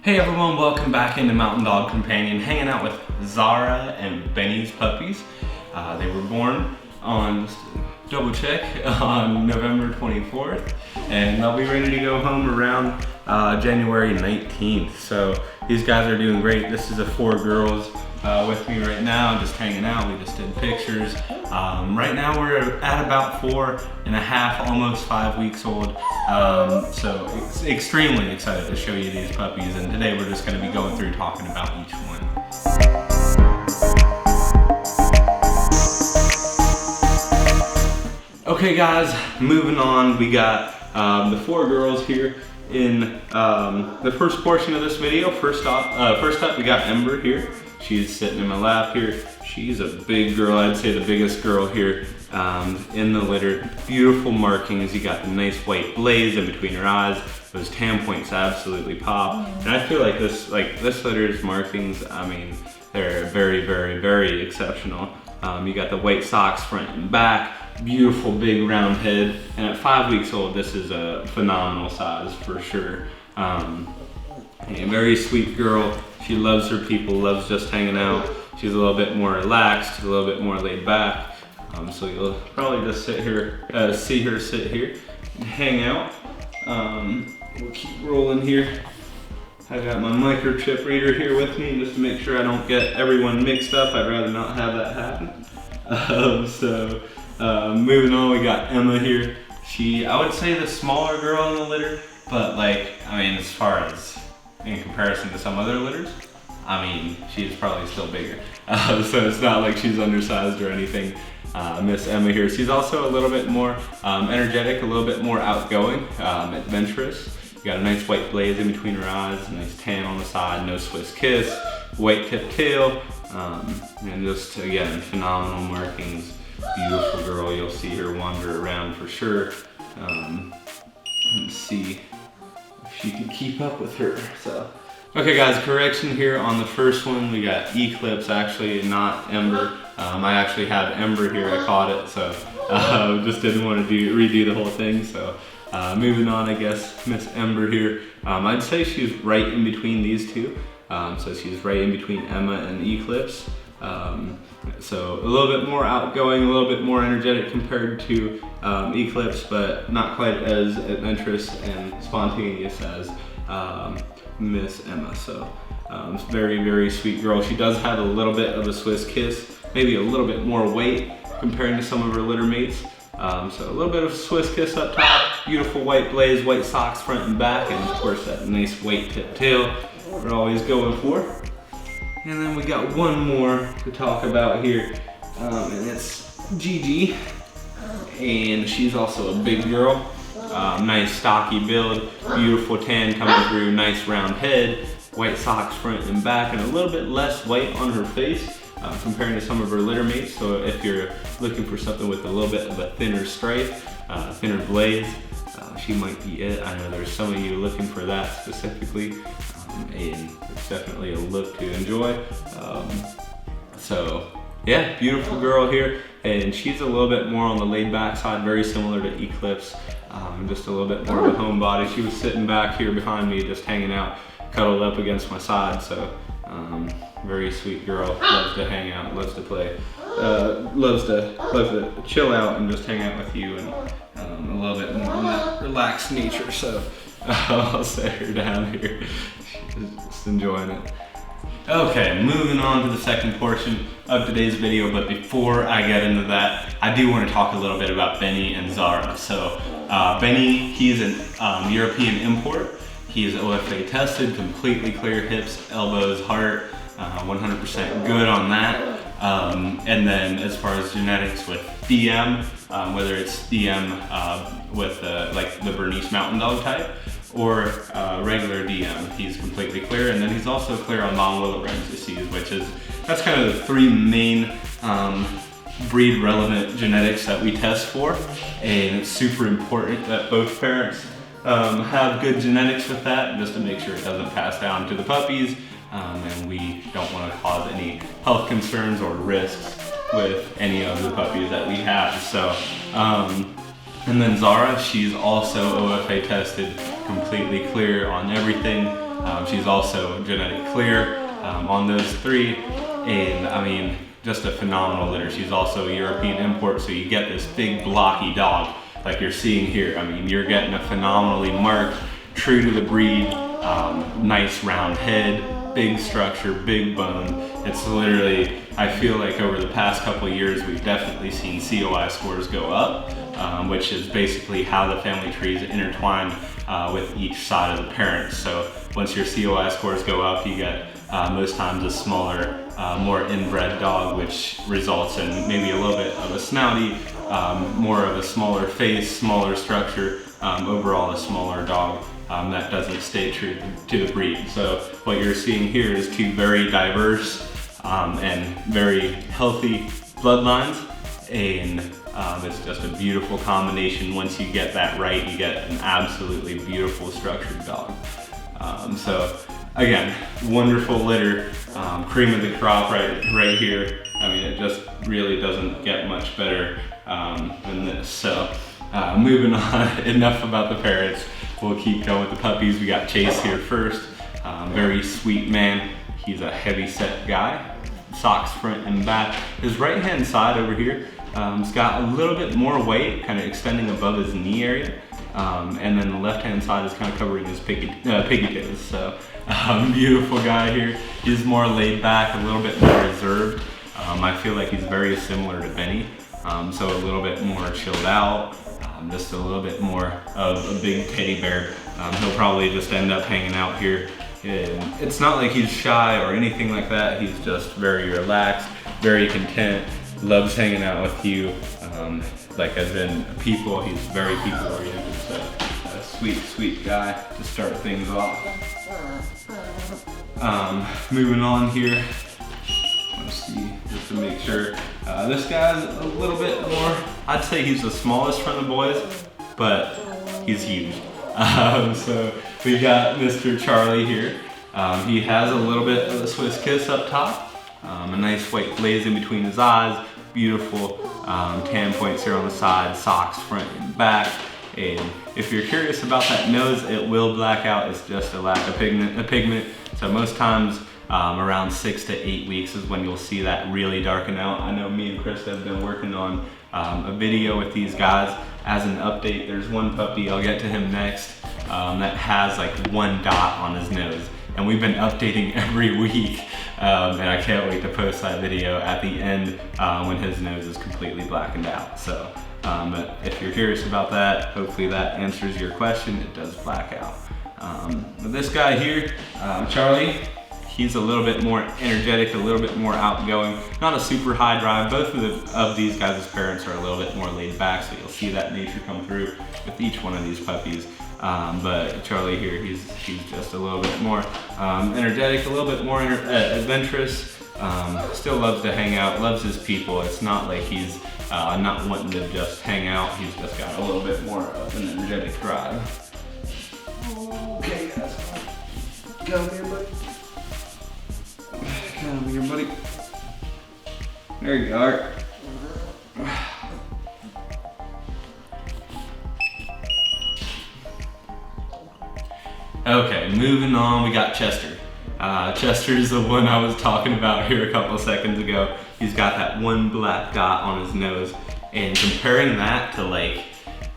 Hey everyone, welcome back into Mountain Dog Companion, hanging out with Zara and Bernese puppies. They were born on, just double check, on November 24th, and they'll be ready to go home around January 19th. So these guys are doing great. This is the 4 girls with me right now, just hanging out. We just did pictures. Right now we're at about 4.5, almost 5 weeks old. So extremely excited to show you these puppies, and today we're just going to be going through talking about each one. Okay guys, moving on, we got the 4 girls here in the first portion of this video. First up, we got Ember here. She's sitting in my lap here. She's a big girl, I'd say the biggest girl here in the litter. Beautiful markings. You got the nice white blaze in between her eyes. Those tan points absolutely pop. And I feel like this litter's markings, I mean, they're very, very, very exceptional. You got the white socks front and back, beautiful big round head. And at 5 weeks old, this is a phenomenal size for sure. A very sweet girl. She loves her people, loves just hanging out. She's a little bit more relaxed, a little bit more laid back. So you'll probably just sit here, see her sit here and hang out. We'll keep rolling here. I got my microchip reader here with me just to make sure I don't get everyone mixed up. I'd rather not have that happen. Moving on, we got Emma here. I would say the smaller girl in the litter, but as far as in comparison to some other litters, she's probably still bigger. So it's not like she's undersized or anything. Miss Emma here, she's also a little bit more energetic, a little bit more outgoing, adventurous. You got a nice white blaze in between her eyes, a nice tan on the side, no Swiss kiss, white tip tail, and just again, phenomenal markings. Beautiful girl, you'll see her wander around for sure. Let's see if she can keep up with her. So, okay guys, correction here on the first one. We got Eclipse, actually, not Ember. I actually have Ember here, I caught it, so just didn't want to redo the whole thing. So moving on, I guess, Miss Ember here. I'd say she's right in between these two. So she's right in between Emma and Eclipse. So a little bit more outgoing, a little bit more energetic compared to Eclipse, but not quite as adventurous and spontaneous as Miss Emma. So very, very sweet girl. She does have a little bit of a Swiss kiss, maybe a little bit more weight comparing to some of her litter mates. So a little bit of Swiss kiss up top, beautiful white blaze, white socks front and back, and of course that nice white tip tail we're always going for. And then we got one more to talk about here, and it's Gigi, and she's also a big girl. Nice stocky build, beautiful tan coming through, nice round head, white socks front and back, and a little bit less white on her face comparing to some of her litter mates. So if you're looking for something with a little bit of a thinner stripe, thinner blaze, she might be it. I know there's some of you looking for that specifically, and it's definitely a look to enjoy. So yeah, beautiful girl here, and she's a little bit more on the laid back side, very similar to Eclipse, just a little bit more of a homebody. She was sitting back here behind me, just hanging out, cuddled up against my side. So very sweet girl, loves to hang out, loves to play, loves to chill out and just hang out with you, and a little bit more on that relaxed nature. So I'll set her down here. She's just enjoying it. Okay, moving on to the second portion of today's video, but before I get into that, I do want to talk a little bit about Benny and Zara. So Benny, he's an European import. He is OFA tested, completely clear hips, elbows, heart, 100% good on that. And then as far as genetics with DM, whether it's DM with the Bernese Mountain Dog type or regular DM, he's completely clear. And then he's also clear on non-Willow-Wren's disease, that's kind of the 3 main breed relevant genetics that we test for. And it's super important that both parents have good genetics with that, just to make sure it doesn't pass down to the puppies, and we don't want to cause any health concerns or risks with any of the puppies that we have. So And then Zara, she's also OFA tested, completely clear on everything. She's also genetic clear on those 3, and I mean, just a phenomenal litter. She's also a European import, so you get this big blocky dog like you're seeing here. I mean, you're getting a phenomenally marked, true to the breed, nice round head, big structure, big bone. It's literally, I feel like over the past couple of years, we've definitely seen COI scores go up, which is basically how the family tree is intertwined with each side of the parents. So once your COI scores go up, you get most times a smaller, more inbred dog, which results in maybe a little bit of a snouty, more of a smaller face, smaller structure, overall a smaller dog that doesn't stay true to the breed. So what you're seeing here is 2 very diverse and very healthy bloodlines, and it's just a beautiful combination. Once you get that right, you get an absolutely beautiful structured dog. So again, wonderful litter, cream of the crop right here. I mean, it just really doesn't get much better than this. So moving on, enough about the parrots. We'll keep going with the puppies. We got Chase here first. Very sweet man. He's a heavy set guy. Socks front and back. His right hand side over here has got a little bit more weight, kind of extending above his knee area. And then the left hand side is kind of covering his piggy toes. So beautiful guy here. He's more laid back, a little bit more reserved. I feel like he's very similar to Benny. So a little bit more chilled out, just a little bit more of a big teddy bear. He'll probably just end up hanging out here. And it's not like he's shy or anything like that. He's just very relaxed, very content, loves hanging out with you. Like as in people, he's very people oriented. So a sweet, sweet guy to start things off. Moving on here. Let's see, just to make sure. This guy's a little bit more, I'd say he's the smallest from the boys, but he's huge. So we got Mr. Charlie here. He has a little bit of a Swiss kiss up top, a nice white glaze in between his eyes, beautiful tan points here on the side, socks front and back. And if you're curious about that nose, it will black out. It's just a lack of pigment. So most times around 6 to 8 weeks is when you'll see that really darken out. I know me and Chris have been working on a video with these guys. As an update, there's one puppy, I'll get to him next, that has like 1 dot on his nose. And we've been updating every week. And I can't wait to post that video at the end when his nose is completely blackened out. So but if you're curious about that, hopefully that answers your question. It does black out. But this guy here, Charlie, he's a little bit more energetic, a little bit more outgoing, not a super high drive. Both of these guys' parents are a little bit more laid back, so you'll see that nature come through with each one of these puppies. But Charlie here, he's just a little bit more energetic, a little bit more adventurous, still loves to hang out, loves his people. It's not like he's not wanting to just hang out, he's just got a little bit more of an energetic drive. Okay, guys, go here, buddy. Come here, buddy. There you are. Okay, moving on, we got Chester. Chester's the one I was talking about here a couple seconds ago. He's got that 1 black dot on his nose, and comparing that to like,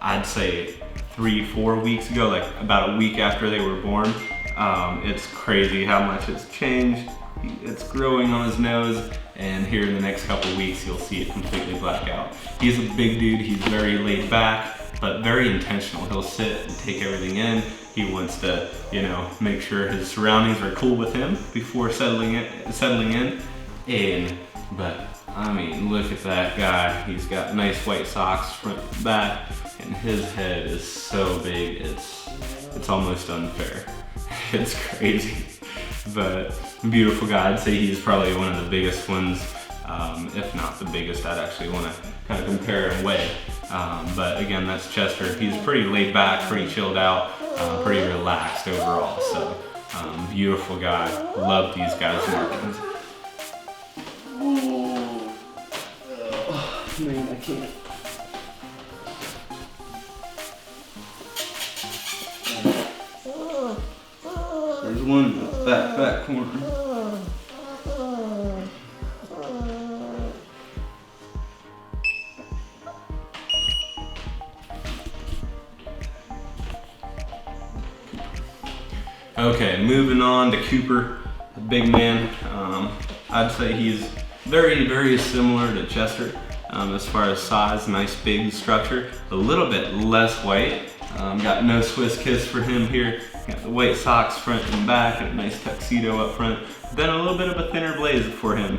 I'd say 3-4 weeks ago, like about a week after they were born, it's crazy how much it's changed. It's growing on his nose, and here in the next couple weeks you'll see it completely black out. He's a big dude, he's very laid back, but very intentional. He'll sit and take everything in. He wants to, you know, make sure his surroundings are cool with him before settling in. But I mean, look at that guy. He's got nice white socks front and back, and his head is so big, it's almost unfair. It's crazy. But beautiful guy. I'd say he's probably one of the biggest ones, if not the biggest. I'd actually want to kind of compare and weigh. But again, that's Chester. He's pretty laid back, pretty chilled out, pretty relaxed overall. So beautiful guy. Love these guys' markings. Oh, man, I can't. There's There's one in the back corner. Okay, moving on to Cooper, the big man. I'd say he's very, very similar to Chester as far as size, nice big structure, a little bit less white. Got no Swiss kiss for him here. Got the white socks front and back and a nice tuxedo up front. Then a little bit of a thinner blaze for him.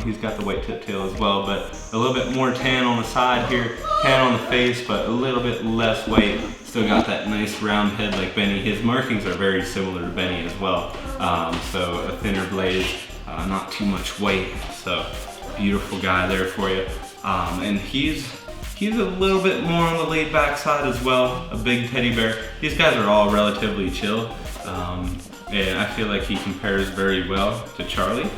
He's got the white tip tail as well, but a little bit more tan on the side here, tan on the face, but a little bit less white. Still got that nice round head like Benny. His markings are very similar to Benny as well. So a thinner blaze, not too much white. So beautiful guy there for you. And he's a little bit more on the laid back side as well, a big teddy bear. These guys are all relatively chill. And I feel like he compares very well to Charlie.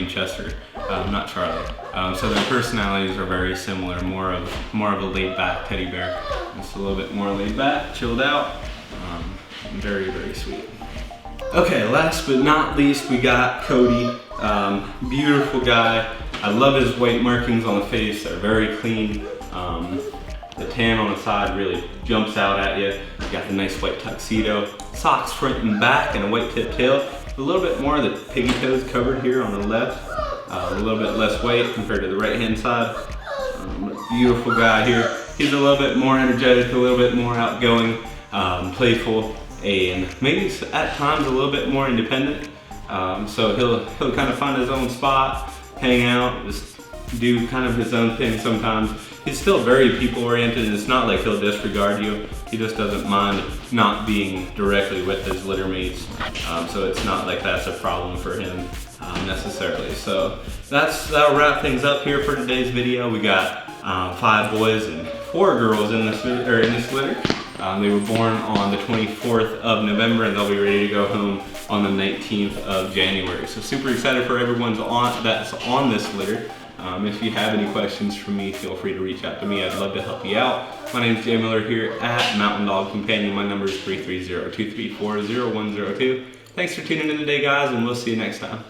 Chester, not Charlie. So their personalities are very similar, more of a laid back teddy bear. Just a little bit more laid back, chilled out, very, very sweet. Okay, last but not least, we got Cody. Beautiful guy. I love his white markings on the face, they're very clean. The tan on the side really jumps out at you. You got the nice white tuxedo, socks front and back, and a white tip tail. A little bit more of the piggy toes covered here on the left. A little bit less white compared to the right hand side. Beautiful guy here. He's a little bit more energetic, a little bit more outgoing, playful, and maybe at times a little bit more independent. So he'll kind of find his own spot, hang out, just do kind of his own thing sometimes. He's still very people oriented, and it's not like he'll disregard you. He just doesn't mind not being directly with his litter mates. So it's not like that's a problem for him necessarily. So that'll wrap things up here for today's video. We got 5 boys and 4 girls in this litter. They were born on the 24th of November, and they'll be ready to go home on the 19th of January. So super excited for everyone's that's on this litter. If you have any questions for me, feel free to reach out to me. I'd love to help you out. My name is Jay Miller here at Mountain Dog Companion. My number is 330-234-0102. Thanks for tuning in today, guys, and we'll see you next time.